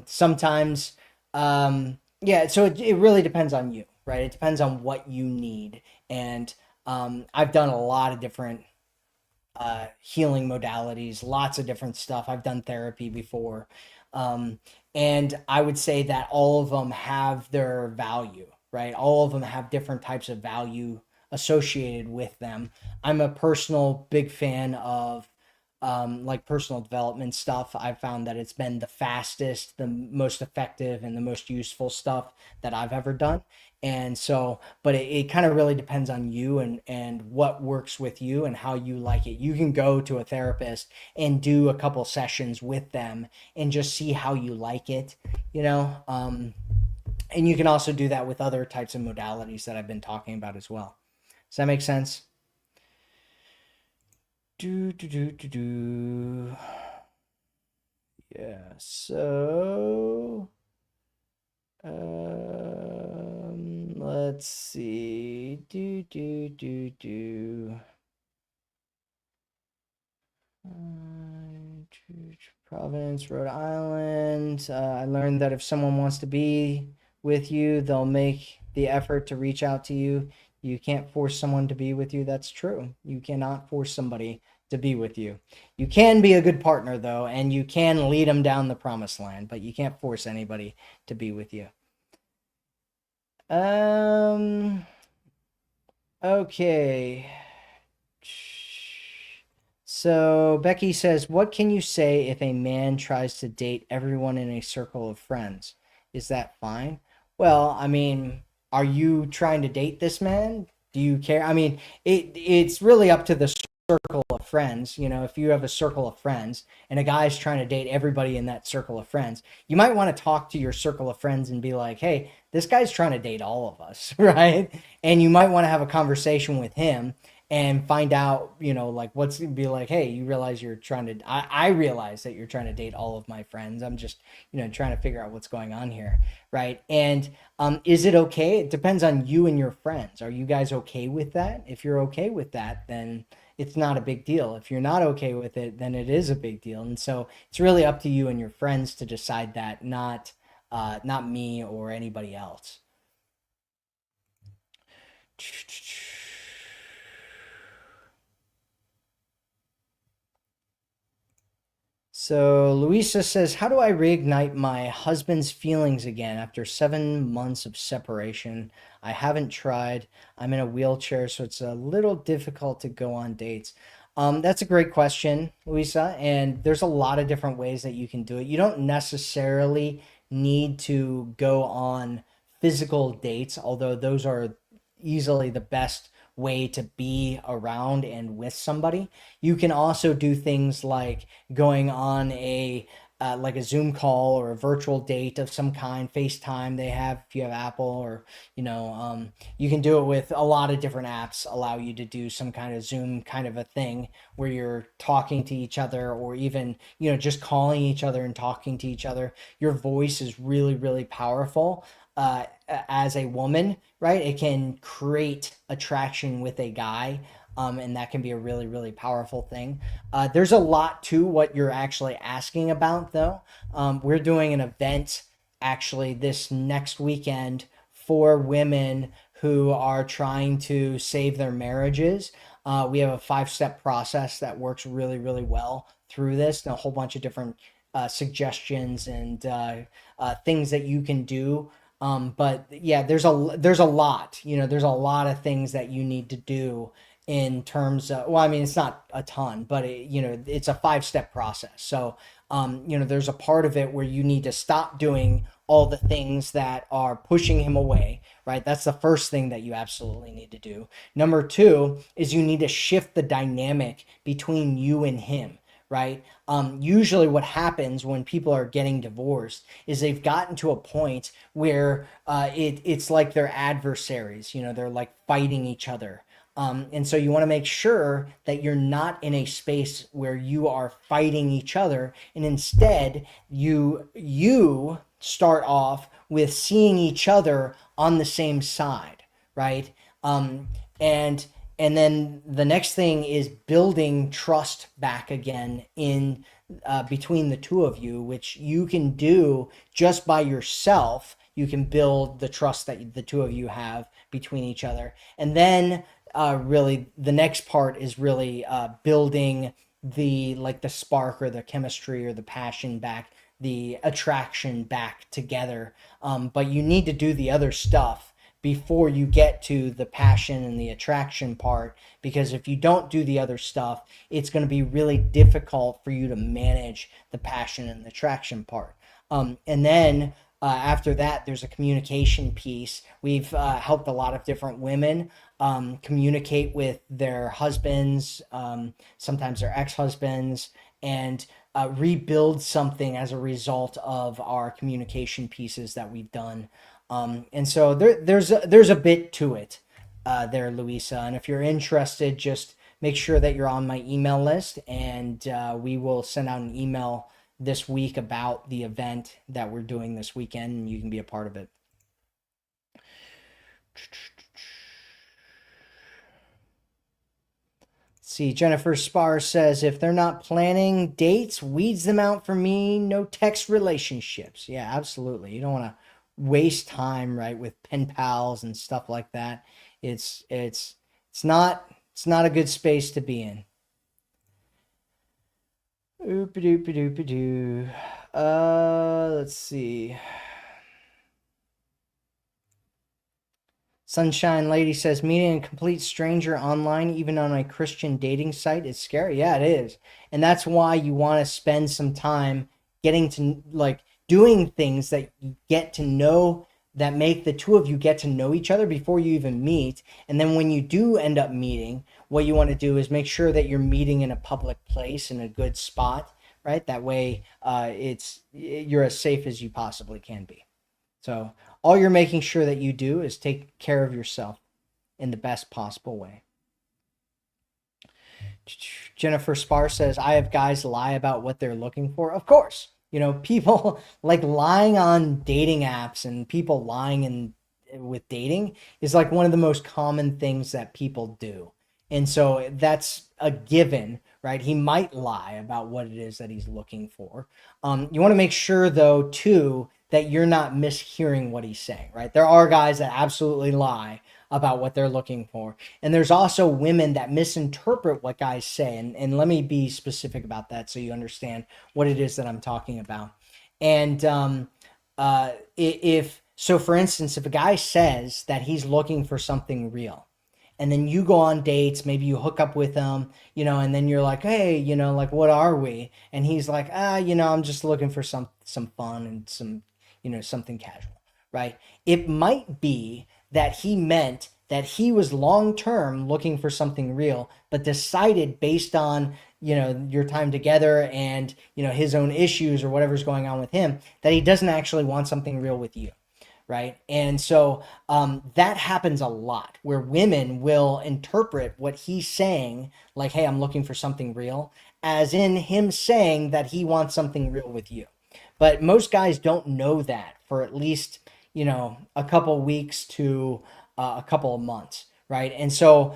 Sometimes, yeah, so it really depends on you, right? It depends on what you need. And I've done a lot of different healing modalities, lots of different stuff. I've done therapy before. Um, and I would say that all of them have their value, right? All of them have different types of value associated with them. I'm a personal big fan of like personal development stuff. I've found that it's been the fastest, the most effective, and the most useful stuff that I've ever done. And so, but it kind of really depends on you and what works with you and how you like it. You can go to a therapist and do a couple sessions with them and just see how you like it, you know. And you can also do that with other types of modalities that I've been talking about as well. Does that make sense? Do do do do do. Yeah. So, let's see. Do do do do. Providence, Rhode Island. I learned that if someone wants to be with you, they'll make the effort to reach out to you. You can't force someone to be with you. That's true. You cannot force somebody to be with you. You can be a good partner, though, and you can lead them down the promised land, but you can't force anybody to be with you. Okay. So Becky says, "What can you say if a man tries to date everyone in a circle of friends? Is that fine?" Well, I mean, are you trying to date this man? Do you care? I mean, it's really up to the circle of friends. If you have a circle of friends and a guy's trying to date everybody in that circle of friends, you might want to talk to your circle of friends and be like, "Hey, this guy's trying to date all of us," right? And you might want to have a conversation with him and find out, like what's be like, "Hey, you realize you're trying to, I realize that you're trying to date all of my friends. I'm just, trying to figure out what's going on here." Right. And is it okay? It depends on you and your friends. Are you guys okay with that? If you're okay with that, then it's not a big deal. If you're not okay with it, then it is a big deal. And so it's really up to you and your friends to decide that, not me or anybody else. So Luisa says, "How do I reignite my husband's feelings again after 7 months of separation? I haven't tried. I'm in a wheelchair, so it's a little difficult to go on dates." That's a great question, Luisa, and there's a lot of different ways that you can do it. You don't necessarily need to go on physical dates, although those are easily the best way to be around and with somebody. You can also do things like going on a like a Zoom call or a virtual date of some kind, FaceTime they have if you have Apple, or you can do it with a lot of different apps allow you to do some kind of Zoom kind of a thing where you're talking to each other, or even just calling each other and talking to each other. Your voice is really, really powerful. As a woman, right? It can create attraction with a guy, and that can be a really, really powerful thing. There's a lot to what you're actually asking about, though. We're doing an event actually this next weekend for women who are trying to save their marriages. We have a 5-step process that works really, really well through this, and a whole bunch of different suggestions and things that you can do. But yeah, there's a lot. There's a lot of things that you need to do in terms of, well, I mean, it's not a ton, but it's a 5-step process. So there's a part of it where you need to stop doing all the things that are pushing him away, right? That's the first thing that you absolutely need to do. Number two is you need to shift the dynamic between you and him, right? Usually what happens when people are getting divorced is they've gotten to a point where it's like they're adversaries, they're like fighting each other. And so you want to make sure that you're not in a space where you are fighting each other, and instead you start off with seeing each other on the same side, right? And and then the next thing is building trust back again in between the two of you, which you can do just by yourself. You can build the trust that the two of you have between each other, and then really the next part is really building the spark or the chemistry or the passion back, the attraction back together. But you need to do the other stuff before you get to the passion and the attraction part, because if you don't do the other stuff, it's going to be really difficult for you to manage the passion and the attraction part. And then after that, there's a communication piece. We've helped a lot of different women communicate with their husbands, sometimes their ex-husbands, and rebuild something as a result of our communication pieces that we've done. And so there's a bit to it there, Louisa. And if you're interested, just make sure that you're on my email list, and we will send out an email this week about the event that we're doing this weekend, and you can be a part of it. See, Jennifer Spar says, if they're not planning dates, weeds them out for me. No text relationships. Yeah, absolutely. You don't want to waste time, right, with pen pals and stuff like that. It's not a good space to be in. Oopie doopie doopie doo. Let's see. Sunshine Lady says, meeting a complete stranger online, even on a Christian dating site, is scary. Yeah, it is. And that's why you want to spend some time getting to, like, doing things that you get to know, that make the two of you get to know each other before you even meet. And then when you do end up meeting, what you want to do is make sure that you're meeting in a public place, in a good spot, right? That way you're as safe as you possibly can be. So all you're making sure that you do is take care of yourself in the best possible way. Jennifer Spar says, I have guys lie about what they're looking for. Of course, people like lying on dating apps, and people lying with dating is like one of the most common things that people do. And so that's a given, right? He might lie about what it is that he's looking for. You want to make sure, though, too, that you're not mishearing what he's saying, right? There are guys that absolutely lie about what they're looking for. And there's also women that misinterpret what guys say. And let me be specific about that so you understand what it is that I'm talking about. And if so, for instance, if a guy says that he's looking for something real, and then you go on dates, maybe you hook up with him, and then you're like, hey, like, what are we? And he's like, I'm just looking for some fun and some, something casual, right? It might be that he meant that he was long term looking for something real, but decided based on your time together and his own issues or whatever's going on with him, that he doesn't actually want something real with you, right? And so that happens a lot where women will interpret what he's saying, like, hey, I'm looking for something real, as in him saying that he wants something real with you. But most guys don't know that for at least, a couple weeks to a couple of months, right? And so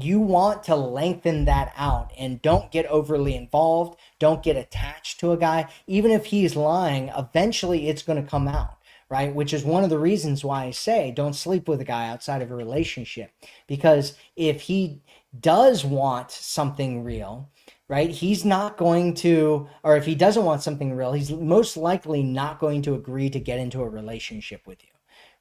you want to lengthen that out and don't get overly involved. Don't get attached to a guy. Even if he's lying, eventually it's going to come out, right? Which is one of the reasons why I say don't sleep with a guy outside of a relationship. Because if he does want something real, right, he's not going to, or if he doesn't want something real, he's most likely not going to agree to get into a relationship with you,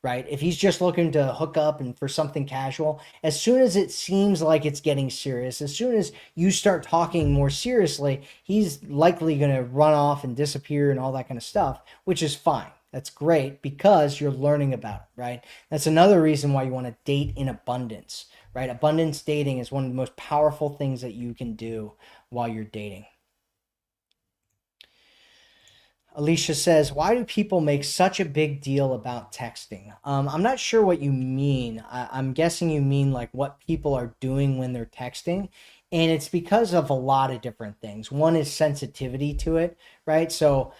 right? If he's just looking to hook up and for something casual, as soon as it seems like it's getting serious, as soon as you start talking more seriously, he's likely going to run off and disappear and all that kind of stuff, which is fine. That's great because you're learning about it, right? That's another reason why you want to date in abundance, right? Abundance dating is one of the most powerful things that you can do while you're dating. Alicia says, why do people make such a big deal about texting? I'm not sure what you mean. I'm guessing you mean like what people are doing when they're texting. And it's because of a lot of different things. One is sensitivity to it, right? So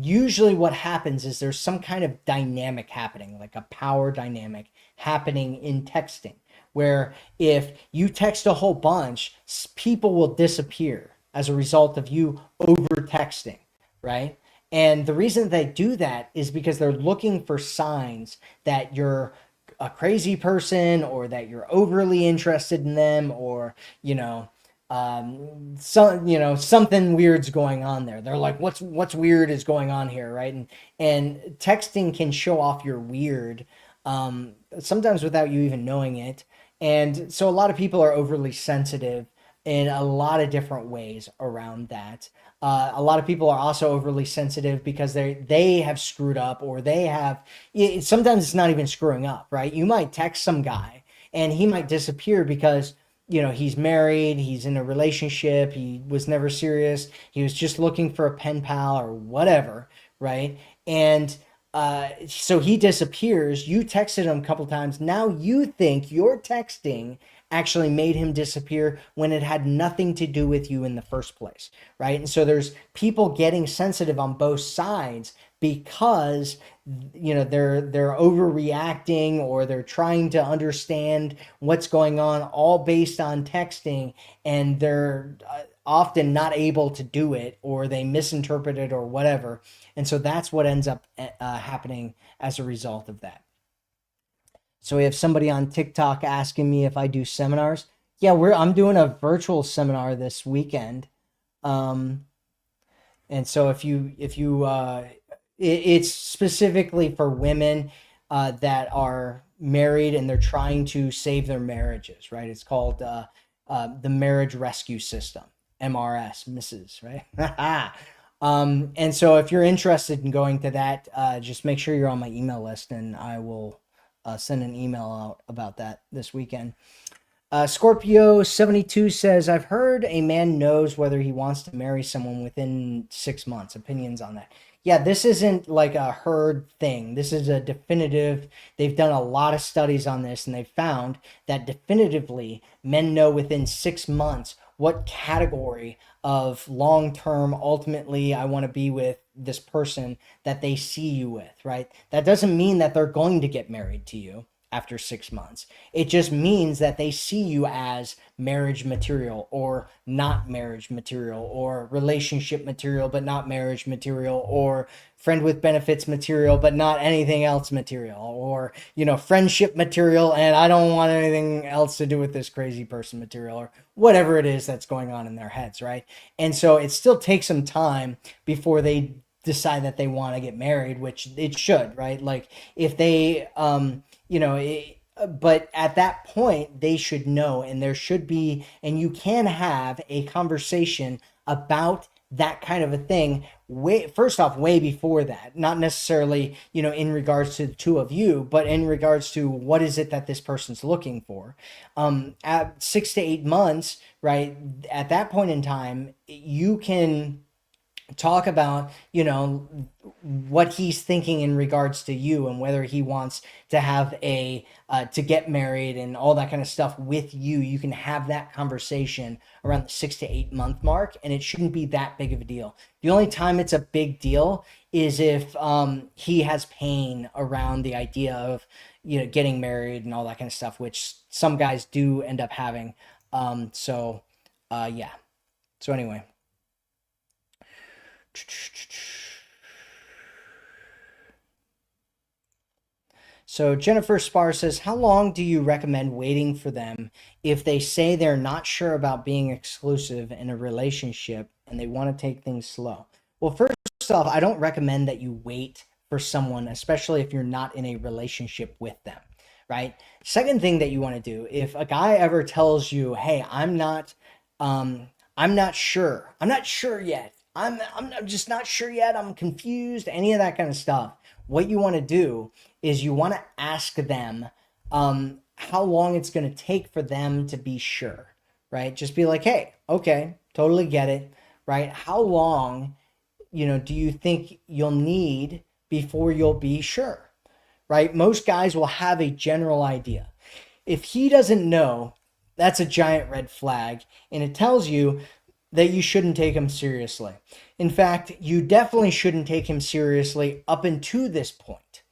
usually what happens is there's some kind of dynamic happening, like a power dynamic happening in texting, where if you text a whole bunch, people will disappear as a result of you over texting, right? And the reason they do that is because they're looking for signs that you're a crazy person or that you're overly interested in them, or, something weird's going on there. They're like, what's weird is going on here, right? And texting can show off your weird, sometimes without you even knowing it. And so a lot of people are overly sensitive in a lot of different ways around that. A lot of people are also overly sensitive because they have screwed up, or they have. Sometimes it's not even screwing up, right? You might text some guy and he might disappear because he's married, he's in a relationship, he was never serious, he was just looking for a pen pal or whatever, right? And so he disappears. You texted him a couple times. Now you think your texting actually made him disappear when it had nothing to do with you in the first place, right? And so there's people getting sensitive on both sides because they're overreacting, or they're trying to understand what's going on, all based on texting, and they're often not able to do it, or they misinterpret it or whatever. And so that's what ends up happening as a result of that. So we have somebody on TikTok asking me if I do seminars. Yeah, I'm doing a virtual seminar this weekend. And so it's specifically for women that are married and they're trying to save their marriages, right? It's called the Marriage Rescue System, MRS, Mrs., right? And so if you're interested in going to that, just make sure you're on my email list, and I will send an email out about that this weekend. Scorpio 72 says, I've heard a man knows whether he wants to marry someone within 6 months. Opinions on that? Yeah, this isn't like a heard thing. This is a definitive. They've done a lot of studies on this, and they've found that definitively men know within 6 months what category of long-term, ultimately, I want to be with this person that they see you with, right? That doesn't mean that they're going to get married to you. after 6 months. It just means that they see you as marriage material or not marriage material, or relationship material but not marriage material, or friend with benefits material but not anything else material, or friendship material and I don't want anything else to do with this crazy person material, or whatever it is that's going on in their heads, right? And so it still takes some time before they decide that they want to get married, which it should, right? Like if they but at that point they should know, and there should be, and you can have a conversation about that kind of a thing way first off, way before that, not necessarily in regards to the two of you, but in regards to what is it that this person's looking for. At 6 to 8 months, right, at that point in time you can talk about what he's thinking in regards to you, and whether he wants to have a to get married and all that kind of stuff with you. You can have that conversation around the 6 to 8 month mark, and it shouldn't be that big of a deal. The only time it's a big deal is if he has pain around the idea of getting married and all that kind of stuff, which some guys do end up having. Yeah, so anyway. So Jennifer Spar says, how long do you recommend waiting for them if they say they're not sure about being exclusive in a relationship and they want to take things slow? Well, first off, I don't recommend that you wait for someone, especially if you're not in a relationship with them, right? Second thing that you want to do, if a guy ever tells you, hey, I'm not sure. I'm not sure yet. I'm just not sure yet. I'm confused. Any of that kind of stuff. What you want to do is you want to ask them how long it's going to take for them to be sure, right? Just be like, hey, okay, totally get it, right? How long, do you think you'll need before you'll be sure, right? Most guys will have a general idea. If he doesn't know, that's a giant red flag, and it tells you that you shouldn't take him seriously. In fact, you definitely shouldn't take him seriously up until this point,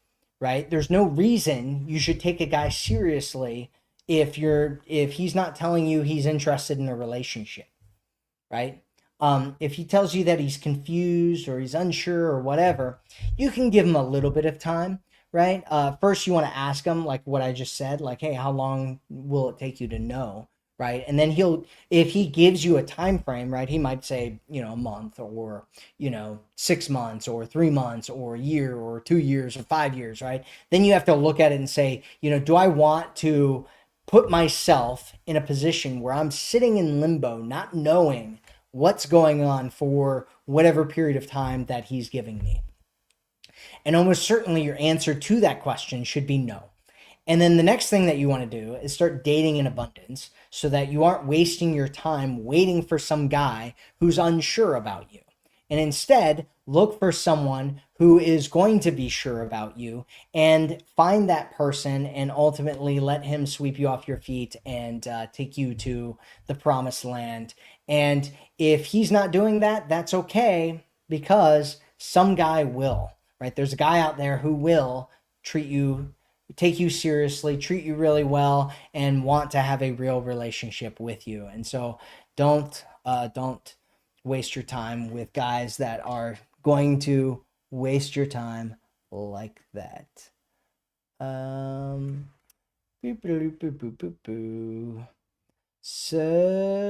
right? There's no reason you should take a guy seriously if he's not telling you he's interested in a relationship, right? If he tells you that he's confused or he's unsure or whatever, you can give him a little bit of time, right? First, you want to ask him, like what I just said, like, hey, how long will it take you to know? Right. And then if he gives you a time frame, right, he might say, a month, or, 6 months, or 3 months, or a year, or 2 years, or 5 years, right? Then you have to look at it and say, do I want to put myself in a position where I'm sitting in limbo, not knowing what's going on for whatever period of time that he's giving me? And almost certainly your answer to that question should be no. And then the next thing that you want to do is start dating in abundance, so that you aren't wasting your time waiting for some guy who's unsure about you. And instead, look for someone who is going to be sure about you, and find that person and ultimately let him sweep you off your feet and take you to the promised land. And if he's not doing that, that's okay, because some guy will, right? There's a guy out there who will take you seriously, treat you really well, and want to have a real relationship with you. And so don't waste your time with guys that are going to waste your time like that. So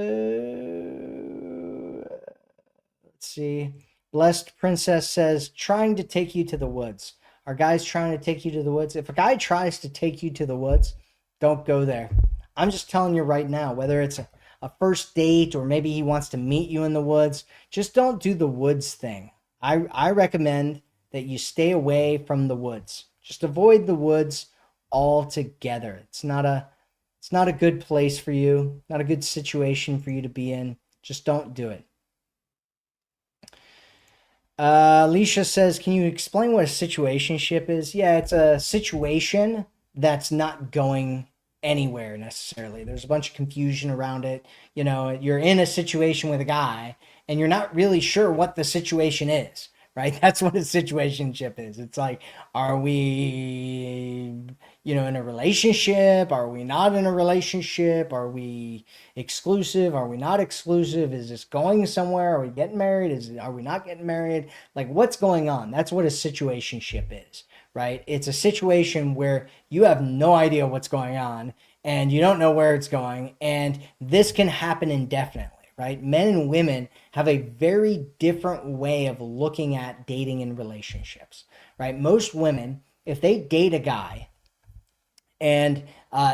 let's see. Blessed Princess says, trying to take you to the woods. Are guys trying to take you to the woods? If a guy tries to take you to the woods, don't go there. I'm just telling you right now, whether it's a first date or maybe he wants to meet you in the woods, just don't do the woods thing. I recommend that you stay away from the woods. Just avoid the woods altogether. It's not a good place for you, not a good situation for you to be in. Just don't do it. Alicia says, can you explain what a situationship is? Yeah, it's a situation that's not going anywhere necessarily. There's a bunch of confusion around it. You're in a situation with a guy and you're not really sure what the situation is, right? That's what a situationship is. It's like, are we, in a relationship? Are we not in a relationship? Are we exclusive? Are we not exclusive? Is this going somewhere? Are we getting married? Are we not getting married? Like, what's going on? That's what a situationship is, right? It's a situation where you have no idea what's going on and you don't know where it's going, and this can happen indefinitely. Right? Men and women have a very different way of looking at dating and relationships, right? Most women, if they date a guy and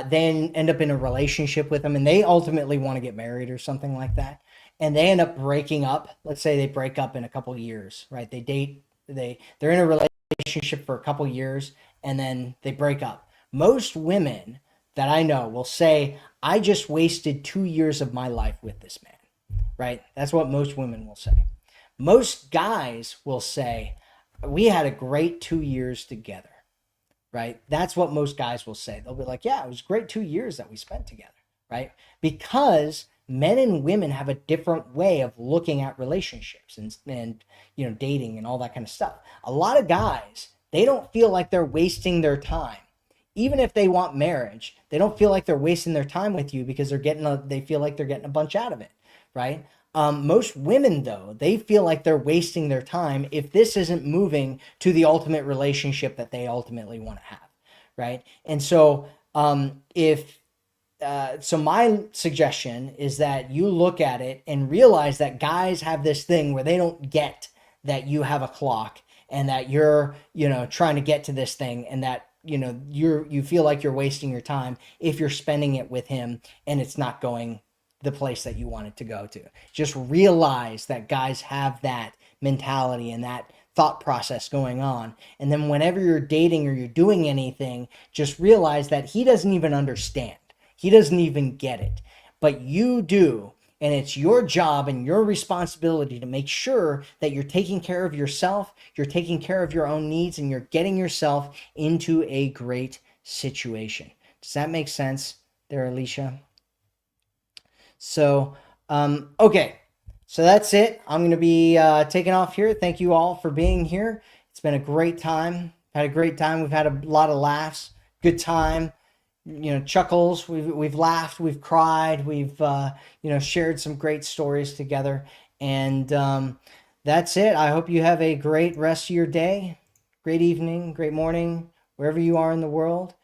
then end up in a relationship with him and they ultimately want to get married or something like that, and they end up breaking up, let's say they break up in a couple of years, right? They date, they're in a relationship for a couple of years and then they break up. Most women that I know will say, I just wasted 2 years of my life with this man, right? That's what most women will say. Most guys will say, we had a great 2 years together, right? That's what most guys will say. They'll be like, yeah, it was great 2 years that we spent together, right? Because men and women have a different way of looking at relationships and dating and all that kind of stuff. A lot of guys, they don't feel like they're wasting their time. Even if they want marriage, they don't feel like they're wasting their time with you because they feel like they're getting a bunch out of it, right? Most women, though, they feel like they're wasting their time if this isn't moving to the ultimate relationship that they ultimately want to have, right? And so, if so my suggestion is that you look at it and realize that guys have this thing where they don't get that you have a clock and that you're, trying to get to this thing, and that, you feel like you're wasting your time if you're spending it with him and it's not going the place that you want it to go to. Just realize that guys have that mentality and that thought process going on. And then whenever you're dating or you're doing anything, just realize that he doesn't even understand. He doesn't even get it. But you do. And it's your job and your responsibility to make sure that you're taking care of yourself, you're taking care of your own needs, and you're getting yourself into a great situation. Does that make sense there, Alicia? So, okay. So that's it. I'm going to be taking off here. Thank you all for being here. It's been a great time. Had a great time. We've had a lot of laughs. Good time. Chuckles. We've laughed. We've cried. We've shared some great stories together. And that's it. I hope you have a great rest of your day, great evening, great morning, wherever you are in the world.